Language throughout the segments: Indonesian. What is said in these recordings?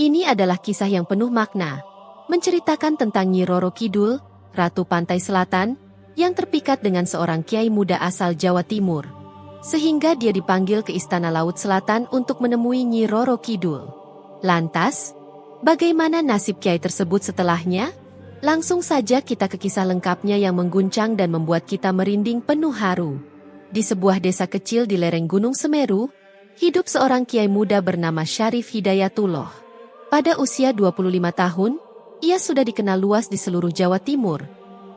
Ini adalah kisah yang penuh makna, menceritakan tentang Nyi Roro Kidul, Ratu Pantai Selatan, yang terpikat dengan seorang kiai muda asal Jawa Timur. Sehingga dia dipanggil ke Istana Laut Selatan untuk menemui Nyi Roro Kidul. Lantas, bagaimana nasib kiai tersebut setelahnya? Langsung saja kita ke kisah lengkapnya yang mengguncang dan membuat kita merinding penuh haru. Di sebuah desa kecil di lereng Gunung Semeru, hidup seorang kiai muda bernama Syarif Hidayatullah. Pada usia 25 tahun, ia sudah dikenal luas di seluruh Jawa Timur,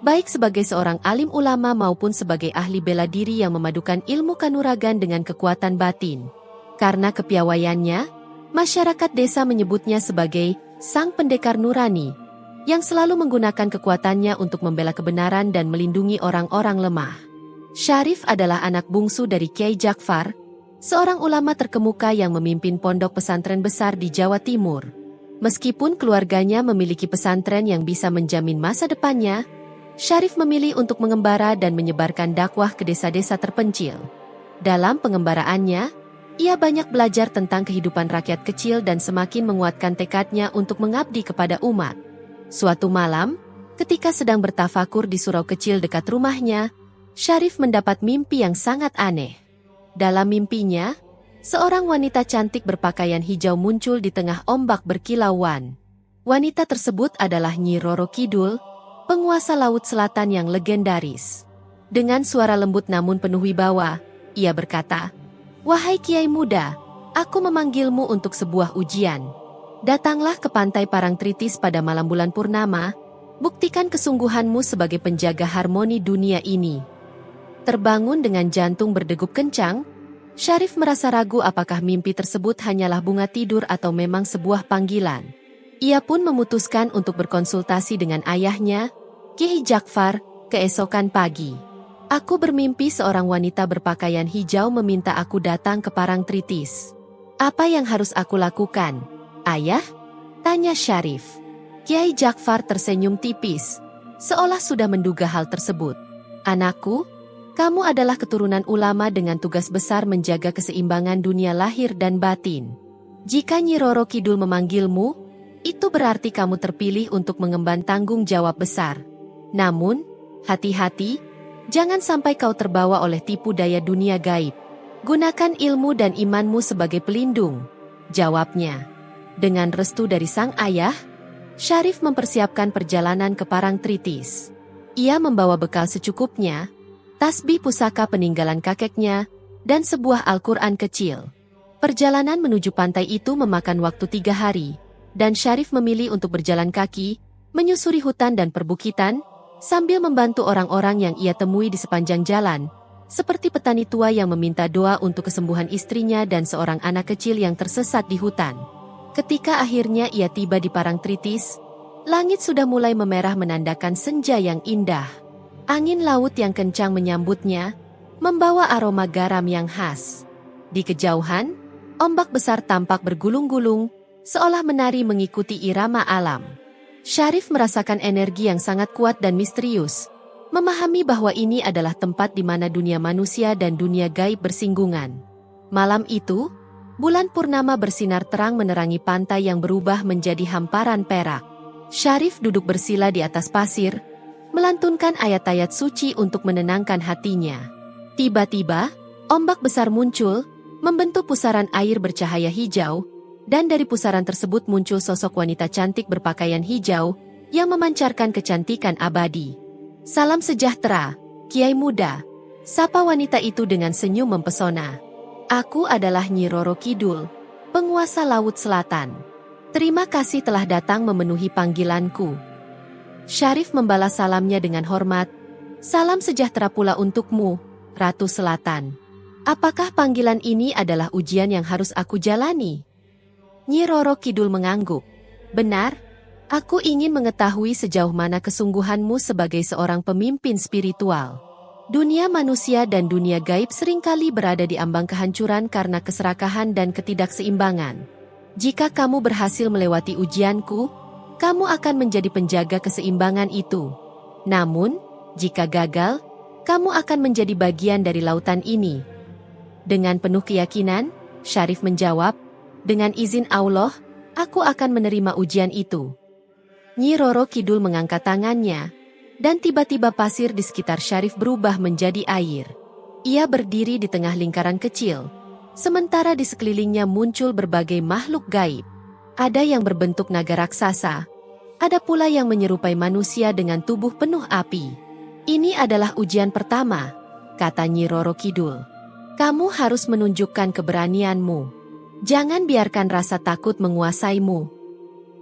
baik sebagai seorang alim ulama maupun sebagai ahli bela diri yang memadukan ilmu kanuragan dengan kekuatan batin. Karena kepiawaiannya, masyarakat desa menyebutnya sebagai Sang Pendekar Nurani, yang selalu menggunakan kekuatannya untuk membela kebenaran dan melindungi orang-orang lemah. Syarif adalah anak bungsu dari Kiai Jakfar, seorang ulama terkemuka yang memimpin pondok pesantren besar di Jawa Timur. Meskipun keluarganya memiliki pesantren yang bisa menjamin masa depannya, Syarif memilih untuk mengembara dan menyebarkan dakwah ke desa-desa terpencil. Dalam pengembaraannya, ia banyak belajar tentang kehidupan rakyat kecil dan semakin menguatkan tekadnya untuk mengabdi kepada umat. Suatu malam, ketika sedang bertafakur di surau kecil dekat rumahnya, Syarif mendapat mimpi yang sangat aneh. Dalam mimpinya, seorang wanita cantik berpakaian hijau muncul di tengah ombak berkilauan. Wanita tersebut adalah Nyi Roro Kidul, penguasa Laut Selatan yang legendaris. Dengan suara lembut namun penuh wibawa, ia berkata, "Wahai Kiai muda, aku memanggilmu untuk sebuah ujian. Datanglah ke pantai Parangtritis pada malam bulan purnama, buktikan kesungguhanmu sebagai penjaga harmoni dunia ini." Terbangun dengan jantung berdegup kencang, Syarif merasa ragu apakah mimpi tersebut hanyalah bunga tidur atau memang sebuah panggilan. Ia pun memutuskan untuk berkonsultasi dengan ayahnya, Kiai Jakfar, keesokan pagi. "Aku bermimpi seorang wanita berpakaian hijau meminta aku datang ke Parangtritis. Apa yang harus aku lakukan, Ayah?" tanya Syarif. Kiai Jakfar tersenyum tipis, seolah sudah menduga hal tersebut. "Anakku, kamu adalah keturunan ulama dengan tugas besar menjaga keseimbangan dunia lahir dan batin. Jika Nyi Roro Kidul memanggilmu, itu berarti kamu terpilih untuk mengemban tanggung jawab besar. Namun, hati-hati, jangan sampai kau terbawa oleh tipu daya dunia gaib. Gunakan ilmu dan imanmu sebagai pelindung," jawabnya. Dengan restu dari sang ayah, Syarif mempersiapkan perjalanan ke Parangtritis. Ia membawa bekal secukupnya, tasbih pusaka peninggalan kakeknya, dan sebuah Al-Quran kecil. Perjalanan menuju pantai itu memakan waktu 3 hari, dan Syarif memilih untuk berjalan kaki, menyusuri hutan dan perbukitan, sambil membantu orang-orang yang ia temui di sepanjang jalan, seperti petani tua yang meminta doa untuk kesembuhan istrinya dan seorang anak kecil yang tersesat di hutan. Ketika akhirnya ia tiba di Parangtritis, langit sudah mulai memerah menandakan senja yang indah. Angin laut yang kencang menyambutnya, membawa aroma garam yang khas. Di kejauhan, ombak besar tampak bergulung-gulung, seolah menari mengikuti irama alam. Syarif merasakan energi yang sangat kuat dan misterius, memahami bahwa ini adalah tempat di mana dunia manusia dan dunia gaib bersinggungan. Malam itu, bulan purnama bersinar terang menerangi pantai yang berubah menjadi hamparan perak. Syarif duduk bersila di atas pasir, melantunkan ayat-ayat suci untuk menenangkan hatinya. Tiba-tiba, ombak besar muncul, membentuk pusaran air bercahaya hijau, dan dari pusaran tersebut muncul sosok wanita cantik berpakaian hijau, yang memancarkan kecantikan abadi. "Salam sejahtera, Kiai muda," sapa wanita itu dengan senyum mempesona. "Aku adalah Nyi Roro Kidul, penguasa Laut Selatan. Terima kasih telah datang memenuhi panggilanku." Syarif membalas salamnya dengan hormat. "Salam sejahtera pula untukmu, Ratu Selatan. Apakah panggilan ini adalah ujian yang harus aku jalani?" Nyi Roro Kidul mengangguk. "Benar, aku ingin mengetahui sejauh mana kesungguhanmu sebagai seorang pemimpin spiritual. Dunia manusia dan dunia gaib seringkali berada di ambang kehancuran karena keserakahan dan ketidakseimbangan. Jika kamu berhasil melewati ujianku, kamu akan menjadi penjaga keseimbangan itu. Namun, jika gagal, kamu akan menjadi bagian dari lautan ini." Dengan penuh keyakinan, Syarif menjawab, "Dengan izin Allah, aku akan menerima ujian itu. Nyi Roro Kidul mengangkat tangannya, dan tiba-tiba pasir di sekitar Syarif berubah menjadi air. Ia berdiri di tengah lingkaran kecil, sementara di sekelilingnya muncul berbagai makhluk gaib. Ada yang berbentuk naga raksasa, ada pula yang menyerupai manusia dengan tubuh penuh api. Ini adalah ujian pertama, kata Nyi Roro Kidul. Kamu harus menunjukkan keberanianmu. Jangan biarkan rasa takut menguasaimu.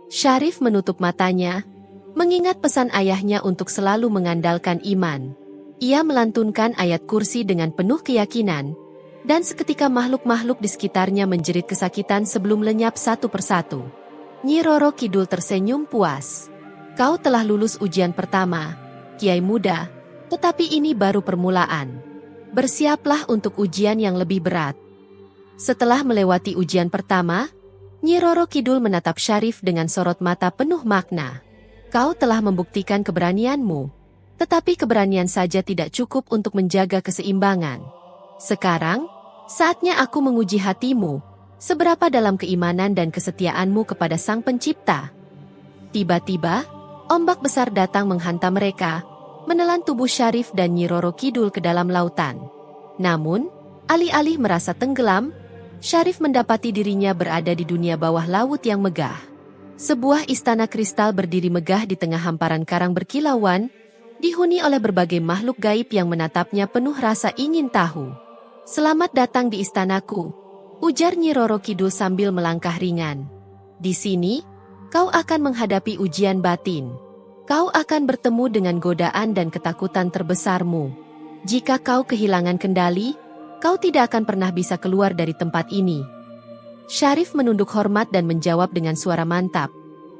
Syarif menutup matanya, mengingat pesan ayahnya untuk selalu mengandalkan iman. Ia melantunkan ayat kursi dengan penuh keyakinan, dan seketika makhluk-makhluk di sekitarnya menjerit kesakitan sebelum lenyap satu persatu. Nyi Roro Kidul tersenyum puas. Kau telah lulus ujian pertama, Kiai Muda, tetapi ini baru permulaan. Bersiaplah untuk ujian yang lebih berat. Setelah melewati ujian pertama, Nyi Roro Kidul menatap Syarif dengan sorot mata penuh makna. Kau telah membuktikan keberanianmu, tetapi keberanian saja tidak cukup untuk menjaga keseimbangan. Sekarang, saatnya aku menguji hatimu, seberapa dalam keimanan dan kesetiaanmu kepada Sang Pencipta. Tiba-tiba, ombak besar datang menghantam mereka, menelan tubuh Syarif dan Nyi Roro Kidul ke dalam lautan. Namun, alih-alih merasa tenggelam, Syarif mendapati dirinya berada di dunia bawah laut yang megah. Sebuah istana kristal berdiri megah di tengah hamparan karang berkilauan, dihuni oleh berbagai makhluk gaib yang menatapnya penuh rasa ingin tahu. Selamat datang di istanaku, ujar Nyi Roro Kidul sambil melangkah ringan. Di sini, kau akan menghadapi ujian batin. Kau akan bertemu dengan godaan dan ketakutan terbesarmu. Jika kau kehilangan kendali, kau tidak akan pernah bisa keluar dari tempat ini. Syarif menunduk hormat dan menjawab dengan suara mantap.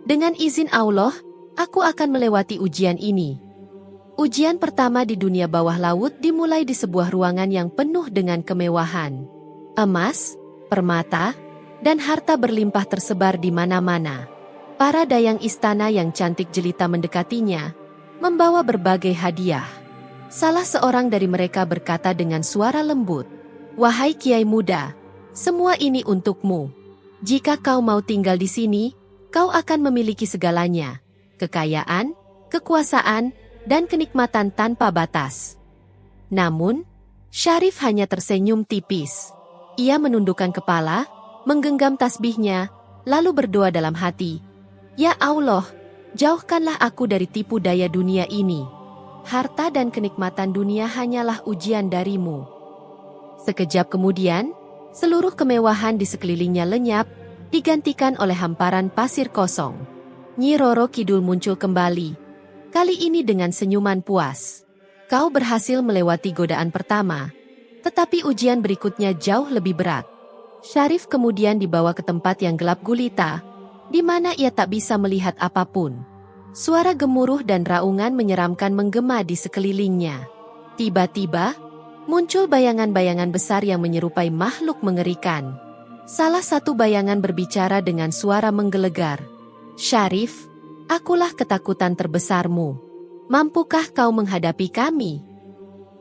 Dengan izin Allah, aku akan melewati ujian ini. Ujian pertama di dunia bawah laut dimulai di sebuah ruangan yang penuh dengan kemewahan. Emas, permata, dan harta berlimpah tersebar di mana-mana. Para dayang istana yang cantik jelita mendekatinya, membawa berbagai hadiah. Salah seorang dari mereka berkata dengan suara lembut, "Wahai Kiai Muda, semua ini untukmu. Jika kau mau tinggal di sini, kau akan memiliki segalanya, kekayaan, kekuasaan, dan kenikmatan tanpa batas." Namun, Syarif hanya tersenyum tipis. Ia menundukkan kepala, menggenggam tasbihnya, lalu berdoa dalam hati, "Ya Allah, jauhkanlah aku dari tipu daya dunia ini. Harta dan kenikmatan dunia hanyalah ujian darimu." Sekejap kemudian, seluruh kemewahan di sekelilingnya lenyap, digantikan oleh hamparan pasir kosong. Nyi Roro Kidul muncul kembali, kali ini dengan senyuman puas. Kau berhasil melewati godaan pertama, tetapi ujian berikutnya jauh lebih berat. Syarif kemudian dibawa ke tempat yang gelap gulita, di mana ia tak bisa melihat apapun. Suara gemuruh dan raungan menyeramkan menggema di sekelilingnya. Tiba-tiba, muncul bayangan-bayangan besar yang menyerupai makhluk mengerikan. Salah satu bayangan berbicara dengan suara menggelegar. "Syarif, akulah ketakutan terbesarmu. Mampukah kau menghadapi kami?"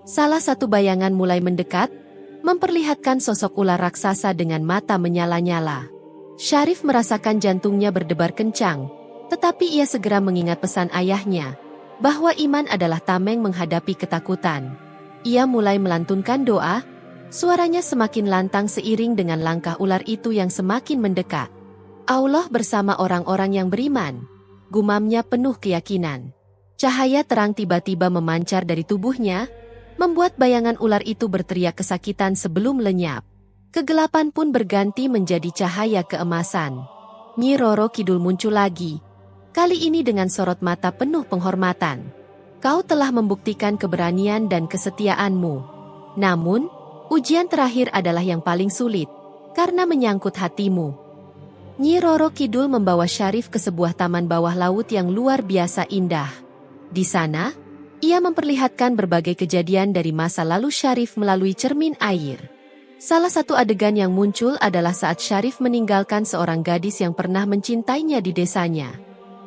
Salah satu bayangan mulai mendekat, memperlihatkan sosok ular raksasa dengan mata menyala-nyala. Syarif merasakan jantungnya berdebar kencang, tetapi ia segera mengingat pesan ayahnya, bahwa iman adalah tameng menghadapi ketakutan. Ia mulai melantunkan doa, suaranya semakin lantang seiring dengan langkah ular itu yang semakin mendekat. "Allah bersama orang-orang yang beriman," gumamnya penuh keyakinan. Cahaya terang tiba-tiba memancar dari tubuhnya, membuat bayangan ular itu berteriak kesakitan sebelum lenyap. Kegelapan pun berganti menjadi cahaya keemasan. Nyi Roro Kidul muncul lagi, kali ini dengan sorot mata penuh penghormatan. "Kau telah membuktikan keberanian dan kesetiaanmu. Namun, ujian terakhir adalah yang paling sulit, karena menyangkut hatimu." Nyi Roro Kidul membawa Syarif ke sebuah taman bawah laut yang luar biasa indah. Di sana, ia memperlihatkan berbagai kejadian dari masa lalu Syarif melalui cermin air. Salah satu adegan yang muncul adalah saat Syarif meninggalkan seorang gadis yang pernah mencintainya di desanya.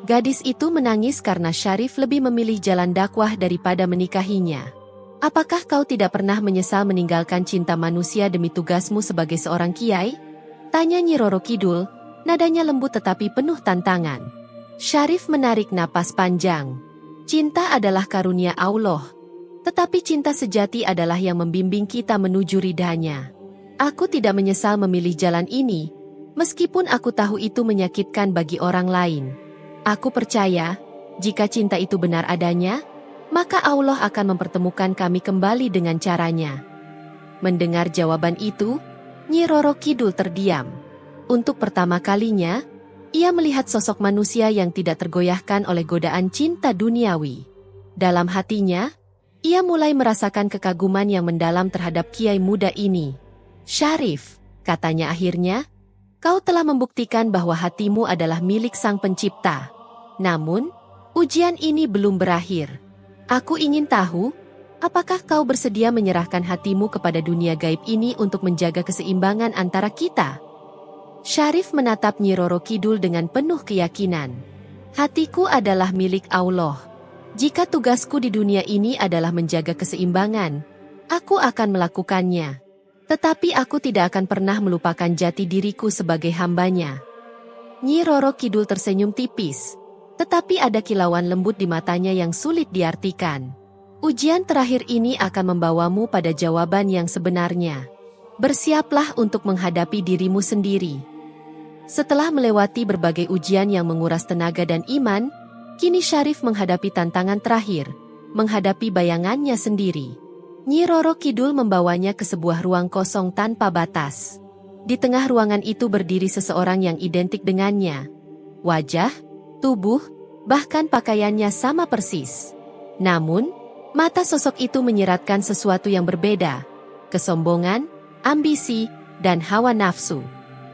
Gadis itu menangis karena Syarif lebih memilih jalan dakwah daripada menikahinya. "Apakah kau tidak pernah menyesal meninggalkan cinta manusia demi tugasmu sebagai seorang kiai?" tanya Nyi Roro Kidul, Nadanya lembut tetapi penuh tantangan. Syarif menarik napas panjang. Cinta adalah karunia Allah. Tetapi cinta sejati adalah yang membimbing kita menuju ridhanya. Aku tidak menyesal memilih jalan ini, meskipun aku tahu itu menyakitkan bagi orang lain. Aku percaya, jika cinta itu benar adanya, maka Allah akan mempertemukan kami kembali dengan caranya. Mendengar jawaban itu, Nyi Roro Kidul terdiam. Untuk pertama kalinya, ia melihat sosok manusia yang tidak tergoyahkan oleh godaan cinta duniawi. Dalam hatinya, ia mulai merasakan kekaguman yang mendalam terhadap kiai muda ini. "Syarif," katanya akhirnya, "kau telah membuktikan bahwa hatimu adalah milik Sang Pencipta. Namun, ujian ini belum berakhir. Aku ingin tahu, apakah kau bersedia menyerahkan hatimu kepada dunia gaib ini untuk menjaga keseimbangan antara kita?" Syarif menatap Nyi Roro Kidul dengan penuh keyakinan. "Hatiku adalah milik Allah. Jika tugasku di dunia ini adalah menjaga keseimbangan, aku akan melakukannya. Tetapi aku tidak akan pernah melupakan jati diriku sebagai hambanya." Nyi Roro Kidul tersenyum tipis, tetapi ada kilauan lembut di matanya yang sulit diartikan. "Ujian terakhir ini akan membawamu pada jawaban yang sebenarnya. Bersiaplah untuk menghadapi dirimu sendiri." Setelah melewati berbagai ujian yang menguras tenaga dan iman, kini Syarif menghadapi tantangan terakhir, menghadapi bayangannya sendiri. Nyi Roro Kidul membawanya ke sebuah ruang kosong tanpa batas. Di tengah ruangan itu berdiri seseorang yang identik dengannya. Wajah, tubuh, bahkan pakaiannya sama persis. Namun, mata sosok itu menyiratkan sesuatu yang berbeda. Kesombongan, ambisi, dan hawa nafsu.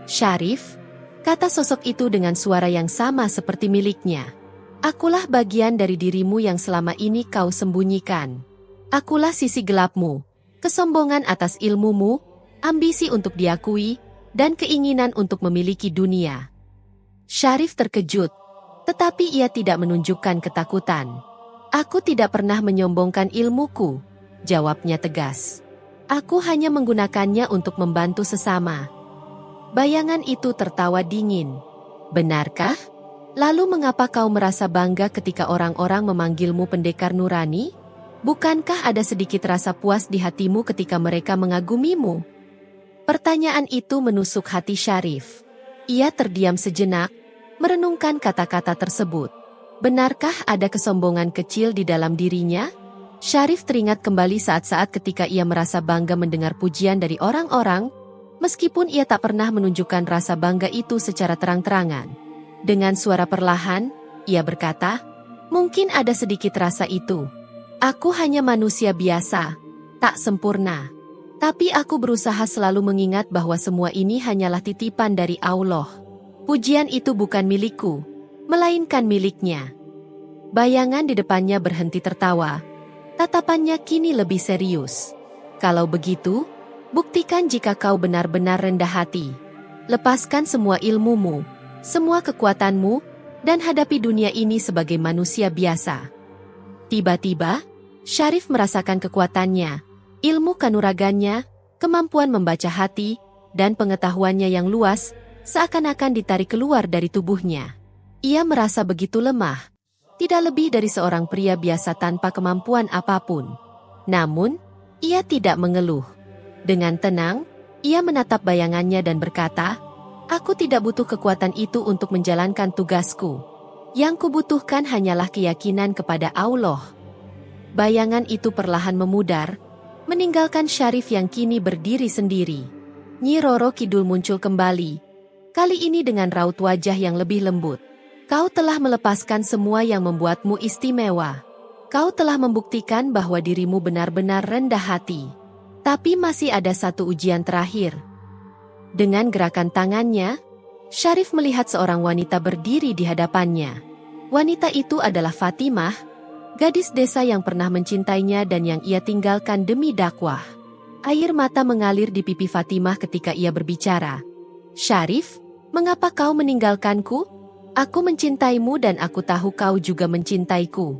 "Syarif," kata sosok itu dengan suara yang sama seperti miliknya. "Akulah bagian dari dirimu yang selama ini kau sembunyikan. Akulah sisi gelapmu, kesombongan atas ilmumu, ambisi untuk diakui, dan keinginan untuk memiliki dunia." Syarif terkejut, tetapi ia tidak menunjukkan ketakutan. "Aku tidak pernah menyombongkan ilmuku," jawabnya tegas. "Aku hanya menggunakannya untuk membantu sesama." Bayangan itu tertawa dingin. "Benarkah? Lalu mengapa kau merasa bangga ketika orang-orang memanggilmu pendekar nurani? Bukankah ada sedikit rasa puas di hatimu ketika mereka mengagumimu?" Pertanyaan itu menusuk hati Syarif. Ia terdiam sejenak, merenungkan kata-kata tersebut. Benarkah ada kesombongan kecil di dalam dirinya? Syarif teringat kembali saat-saat ketika ia merasa bangga mendengar pujian dari orang-orang, meskipun ia tak pernah menunjukkan rasa bangga itu secara terang-terangan. Dengan suara perlahan, ia berkata, "Mungkin ada sedikit rasa itu. Aku hanya manusia biasa, tak sempurna. Tapi aku berusaha selalu mengingat bahwa semua ini hanyalah titipan dari Allah. Pujian itu bukan milikku, melainkan miliknya." Bayangan di depannya berhenti tertawa. Tatapannya kini lebih serius. "Kalau begitu, buktikan jika kau benar-benar rendah hati. Lepaskan semua ilmumu, semua kekuatanmu, dan hadapi dunia ini sebagai manusia biasa." Tiba-tiba, Syarif merasakan kekuatannya, ilmu kanuragannya, kemampuan membaca hati, dan pengetahuannya yang luas, seakan-akan ditarik keluar dari tubuhnya. Ia merasa begitu lemah, tidak lebih dari seorang pria biasa tanpa kemampuan apapun. Namun, ia tidak mengeluh. Dengan tenang, ia menatap bayangannya dan berkata, "Aku tidak butuh kekuatan itu untuk menjalankan tugasku. Yang kubutuhkan hanyalah keyakinan kepada Allah." Bayangan itu perlahan memudar, meninggalkan Syarif yang kini berdiri sendiri. Nyi Roro Kidul muncul kembali, kali ini dengan raut wajah yang lebih lembut. "Kau telah melepaskan semua yang membuatmu istimewa. Kau telah membuktikan bahwa dirimu benar-benar rendah hati. Tapi masih ada satu ujian terakhir." Dengan gerakan tangannya, Syarif melihat seorang wanita berdiri di hadapannya. Wanita itu adalah Fatimah, gadis desa yang pernah mencintainya dan yang ia tinggalkan demi dakwah. Air mata mengalir di pipi Fatimah ketika ia berbicara. "Syarif, mengapa kau meninggalkanku? Aku mencintaimu dan aku tahu kau juga mencintaiku.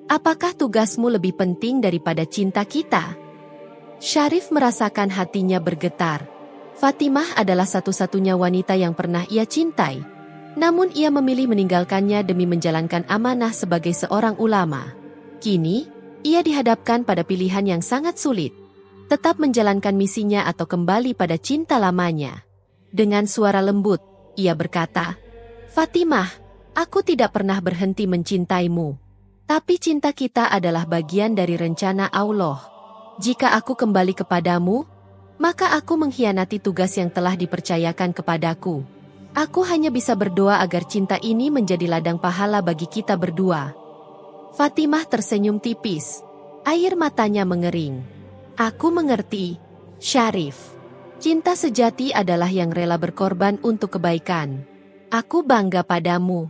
Apakah tugasmu lebih penting daripada cinta kita?" Syarif merasakan hatinya bergetar. Fatimah adalah satu-satunya wanita yang pernah ia cintai. Namun ia memilih meninggalkannya demi menjalankan amanah sebagai seorang ulama. Kini, ia dihadapkan pada pilihan yang sangat sulit. Tetap menjalankan misinya atau kembali pada cinta lamanya. Dengan suara lembut, ia berkata, "Fatimah, aku tidak pernah berhenti mencintaimu. Tapi cinta kita adalah bagian dari rencana Allah. Jika aku kembali kepadamu, maka aku mengkhianati tugas yang telah dipercayakan kepadaku. Aku hanya bisa berdoa agar cinta ini menjadi ladang pahala bagi kita berdua." Fatimah tersenyum tipis. Air matanya mengering. "Aku mengerti, Syarif. Cinta sejati adalah yang rela berkorban untuk kebaikan. Aku bangga padamu."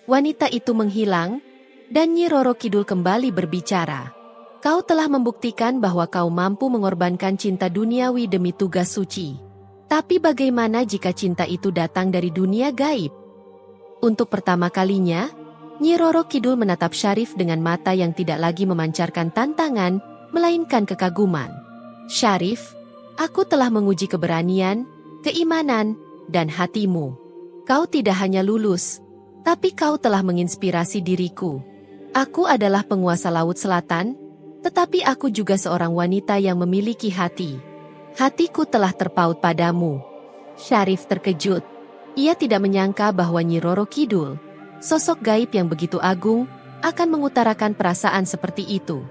Wanita itu menghilang, dan Nyi Roro Kidul kembali berbicara. "Kau telah membuktikan bahwa kau mampu mengorbankan cinta duniawi demi tugas suci. Tapi bagaimana jika cinta itu datang dari dunia gaib?" Untuk pertama kalinya, Nyi Roro Kidul menatap Syarif dengan mata yang tidak lagi memancarkan tantangan, melainkan kekaguman. "Syarif, aku telah menguji keberanian, keimanan, dan hatimu. Kau tidak hanya lulus, tapi kau telah menginspirasi diriku. Aku adalah penguasa Laut Selatan, tetapi aku juga seorang wanita yang memiliki hati. Hatiku telah terpaut padamu." Syarif terkejut. Ia tidak menyangka bahwa Nyi Roro Kidul, sosok gaib yang begitu agung, akan mengutarakan perasaan seperti itu.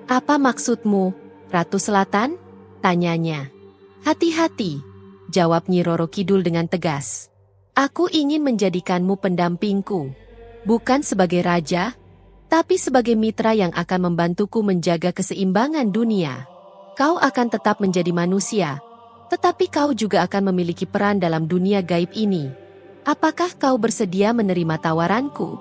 "Apa maksudmu, Ratu Selatan?" tanyanya. "Hati-hati," jawab Nyi Roro Kidul dengan tegas. "Aku ingin menjadikanmu pendampingku. Bukan sebagai raja, tapi sebagai mitra yang akan membantuku menjaga keseimbangan dunia. Kau akan tetap menjadi manusia, tetapi kau juga akan memiliki peran dalam dunia gaib ini. Apakah kau bersedia menerima tawaranku?"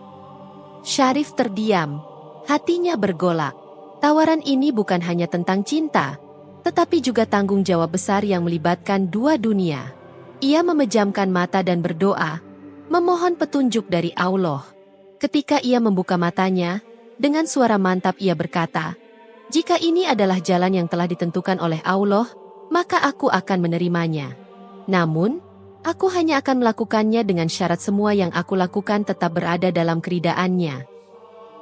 Syarif terdiam. Hatinya bergolak. Tawaran ini bukan hanya tentang cinta, tetapi juga tanggung jawab besar yang melibatkan dua dunia. Ia memejamkan mata dan berdoa, memohon petunjuk dari Allah. Ketika ia membuka matanya, dengan suara mantap ia berkata, "Jika ini adalah jalan yang telah ditentukan oleh Allah, maka aku akan menerimanya. Namun, aku hanya akan melakukannya dengan syarat semua yang aku lakukan tetap berada dalam keridaannya."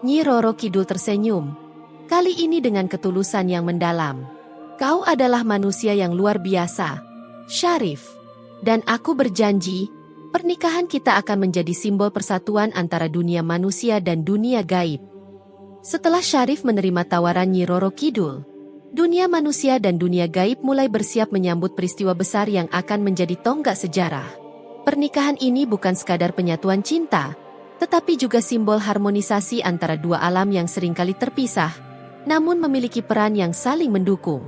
Nyi Roro Kidul tersenyum. Kali ini dengan ketulusan yang mendalam. "Kau adalah manusia yang luar biasa, Syarif. Dan aku berjanji, pernikahan kita akan menjadi simbol persatuan antara dunia manusia dan dunia gaib." Setelah Syarif menerima tawaran Nyi Roro Kidul, dunia manusia dan dunia gaib mulai bersiap menyambut peristiwa besar yang akan menjadi tonggak sejarah. Pernikahan ini bukan sekadar penyatuan cinta, tetapi juga simbol harmonisasi antara dua alam yang seringkali terpisah, namun memiliki peran yang saling mendukung.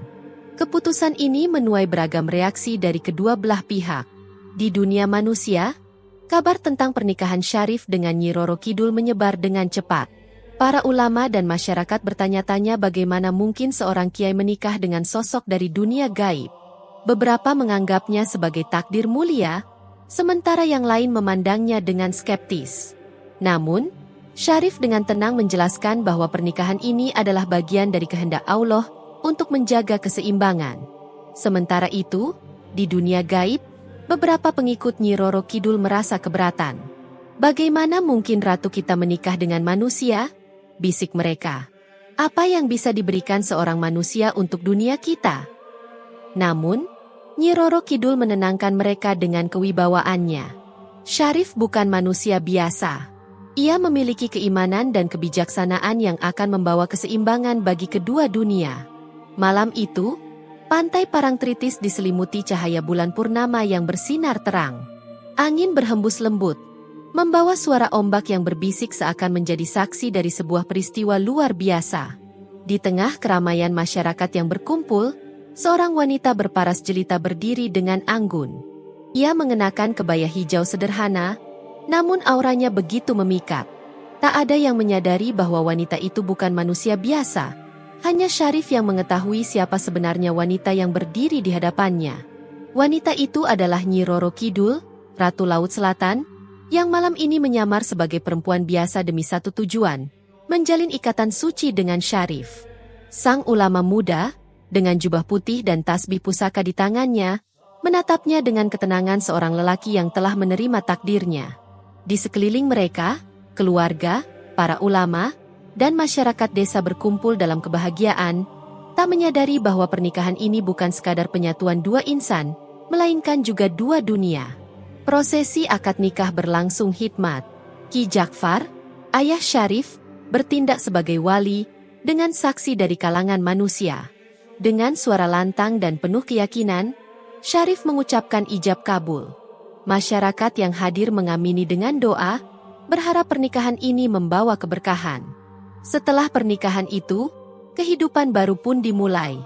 Keputusan ini menuai beragam reaksi dari kedua belah pihak. Di dunia manusia, kabar tentang pernikahan Syarif dengan Nyi Roro Kidul menyebar dengan cepat. Para ulama dan masyarakat bertanya-tanya bagaimana mungkin seorang kiai menikah dengan sosok dari dunia gaib. Beberapa menganggapnya sebagai takdir mulia, sementara yang lain memandangnya dengan skeptis. Namun, Syarif dengan tenang menjelaskan bahwa pernikahan ini adalah bagian dari kehendak Allah untuk menjaga keseimbangan. Sementara itu, di dunia gaib, beberapa pengikut Nyi Roro Kidul merasa keberatan. "Bagaimana mungkin ratu kita menikah dengan manusia?" bisik mereka. "Apa yang bisa diberikan seorang manusia untuk dunia kita?" Namun, Nyi Roro Kidul menenangkan mereka dengan kewibawaannya. "Syarif bukan manusia biasa. Ia memiliki keimanan dan kebijaksanaan yang akan membawa keseimbangan bagi kedua dunia." Malam itu, pantai Parangtritis diselimuti cahaya bulan purnama yang bersinar terang. Angin berhembus lembut, membawa suara ombak yang berbisik seakan menjadi saksi dari sebuah peristiwa luar biasa. Di tengah keramaian masyarakat yang berkumpul, seorang wanita berparas jelita berdiri dengan anggun. Ia mengenakan kebaya hijau sederhana, namun auranya begitu memikat. Tak ada yang menyadari bahwa wanita itu bukan manusia biasa. Hanya Syarif yang mengetahui siapa sebenarnya wanita yang berdiri di hadapannya. Wanita itu adalah Nyi Roro Kidul, Ratu Laut Selatan, yang malam ini menyamar sebagai perempuan biasa demi satu tujuan, menjalin ikatan suci dengan Syarif. Sang ulama muda, dengan jubah putih dan tasbih pusaka di tangannya, menatapnya dengan ketenangan seorang lelaki yang telah menerima takdirnya. Di sekeliling mereka, keluarga, para ulama, dan masyarakat desa berkumpul dalam kebahagiaan, tak menyadari bahwa pernikahan ini bukan sekadar penyatuan dua insan, melainkan juga dua dunia. Prosesi akad nikah berlangsung hikmat. Ki Jakfar, ayah Syarif, bertindak sebagai wali, dengan saksi dari kalangan manusia. Dengan suara lantang dan penuh keyakinan, Syarif mengucapkan ijab kabul. Masyarakat yang hadir mengamini dengan doa, berharap pernikahan ini membawa keberkahan. Setelah pernikahan itu, kehidupan baru pun dimulai.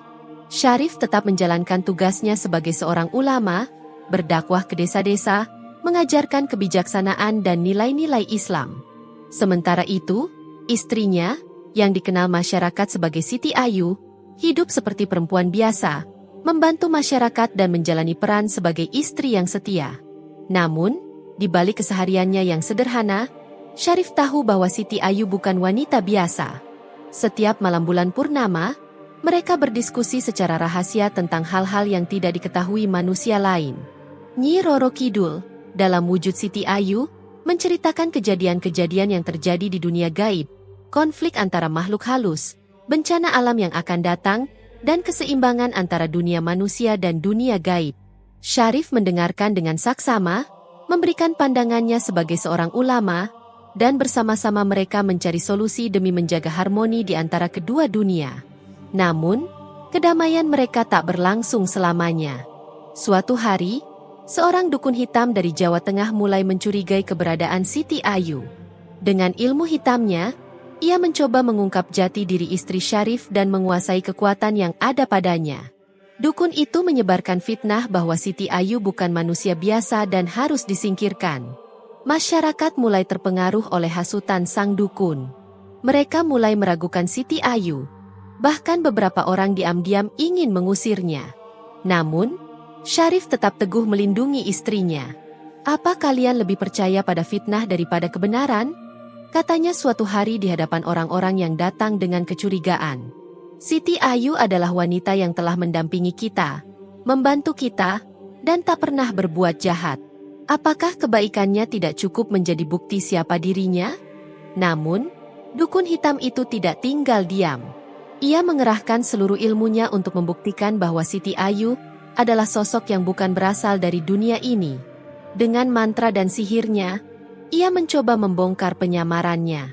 Syarif tetap menjalankan tugasnya sebagai seorang ulama, berdakwah ke desa-desa, mengajarkan kebijaksanaan dan nilai-nilai Islam. Sementara itu, istrinya, yang dikenal masyarakat sebagai Siti Ayu, hidup seperti perempuan biasa, membantu masyarakat dan menjalani peran sebagai istri yang setia. Namun, di balik kesehariannya yang sederhana, Syarif tahu bahwa Siti Ayu bukan wanita biasa. Setiap malam bulan purnama, mereka berdiskusi secara rahasia tentang hal-hal yang tidak diketahui manusia lain. Nyi Roro Kidul, dalam wujud Siti Ayu, menceritakan kejadian-kejadian yang terjadi di dunia gaib, konflik antara makhluk halus, bencana alam yang akan datang, dan keseimbangan antara dunia manusia dan dunia gaib. Syarif mendengarkan dengan saksama, memberikan pandangannya sebagai seorang ulama, dan bersama-sama mereka mencari solusi demi menjaga harmoni di antara kedua dunia. Namun, kedamaian mereka tak berlangsung selamanya. Suatu hari, seorang dukun hitam dari Jawa Tengah mulai mencurigai keberadaan Siti Ayu. Dengan ilmu hitamnya, ia mencoba mengungkap jati diri istri Syarif dan menguasai kekuatan yang ada padanya. Dukun itu menyebarkan fitnah bahwa Siti Ayu bukan manusia biasa dan harus disingkirkan. Masyarakat mulai terpengaruh oleh hasutan sang dukun. Mereka mulai meragukan Siti Ayu. Bahkan beberapa orang diam-diam ingin mengusirnya. Namun, Syarif tetap teguh melindungi istrinya. "Apa kalian lebih percaya pada fitnah daripada kebenaran?" katanya suatu hari di hadapan orang-orang yang datang dengan kecurigaan. "Siti Ayu adalah wanita yang telah mendampingi kita, membantu kita, dan tak pernah berbuat jahat. Apakah kebaikannya tidak cukup menjadi bukti siapa dirinya?" Namun, dukun hitam itu tidak tinggal diam. Ia mengerahkan seluruh ilmunya untuk membuktikan bahwa Siti Ayu adalah sosok yang bukan berasal dari dunia ini. Dengan mantra dan sihirnya, ia mencoba membongkar penyamarannya.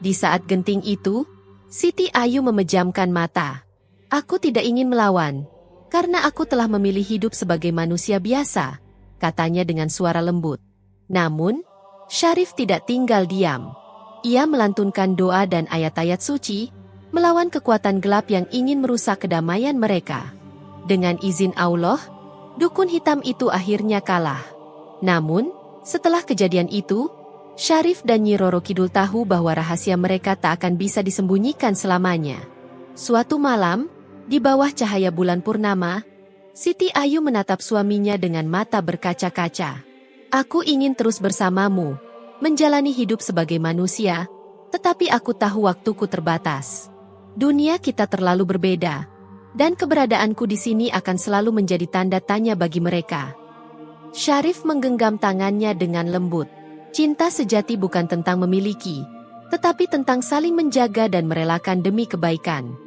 Di saat genting itu, Siti Ayu memejamkan mata. "Aku tidak ingin melawan, karena aku telah memilih hidup sebagai manusia biasa," katanya dengan suara lembut. Namun, Syarif tidak tinggal diam. Ia melantunkan doa dan ayat-ayat suci, melawan kekuatan gelap yang ingin merusak kedamaian mereka. Dengan izin Allah, dukun hitam itu akhirnya kalah. Namun, setelah kejadian itu, Syarif dan Nyi Roro Kidul tahu bahwa rahasia mereka tak akan bisa disembunyikan selamanya. Suatu malam, di bawah cahaya bulan purnama, Siti Ayu menatap suaminya dengan mata berkaca-kaca. "Aku ingin terus bersamamu, menjalani hidup sebagai manusia, tetapi aku tahu waktuku terbatas. Dunia kita terlalu berbeda, dan keberadaanku di sini akan selalu menjadi tanda tanya bagi mereka." Syarif menggenggam tangannya dengan lembut. Cinta sejati bukan tentang memiliki, tetapi tentang saling menjaga dan merelakan demi kebaikan.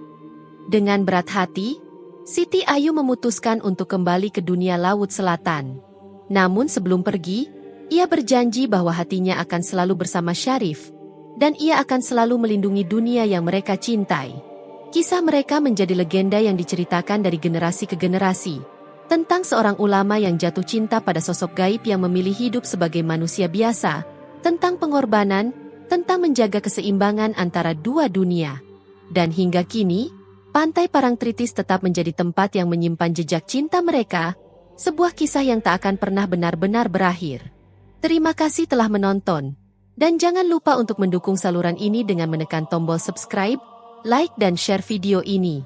Dengan berat hati, Siti Ayu memutuskan untuk kembali ke dunia Laut Selatan. Namun sebelum pergi, ia berjanji bahwa hatinya akan selalu bersama Syarif, dan ia akan selalu melindungi dunia yang mereka cintai. Kisah mereka menjadi legenda yang diceritakan dari generasi ke generasi. Tentang seorang ulama yang jatuh cinta pada sosok gaib yang memilih hidup sebagai manusia biasa, tentang pengorbanan, tentang menjaga keseimbangan antara dua dunia. Dan hingga kini, Pantai Parangtritis tetap menjadi tempat yang menyimpan jejak cinta mereka, sebuah kisah yang tak akan pernah benar-benar berakhir. Terima kasih telah menonton, dan jangan lupa untuk mendukung saluran ini dengan menekan tombol subscribe, like dan share video ini,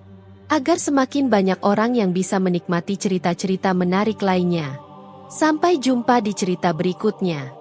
agar semakin banyak orang yang bisa menikmati cerita-cerita menarik lainnya. Sampai jumpa di cerita berikutnya.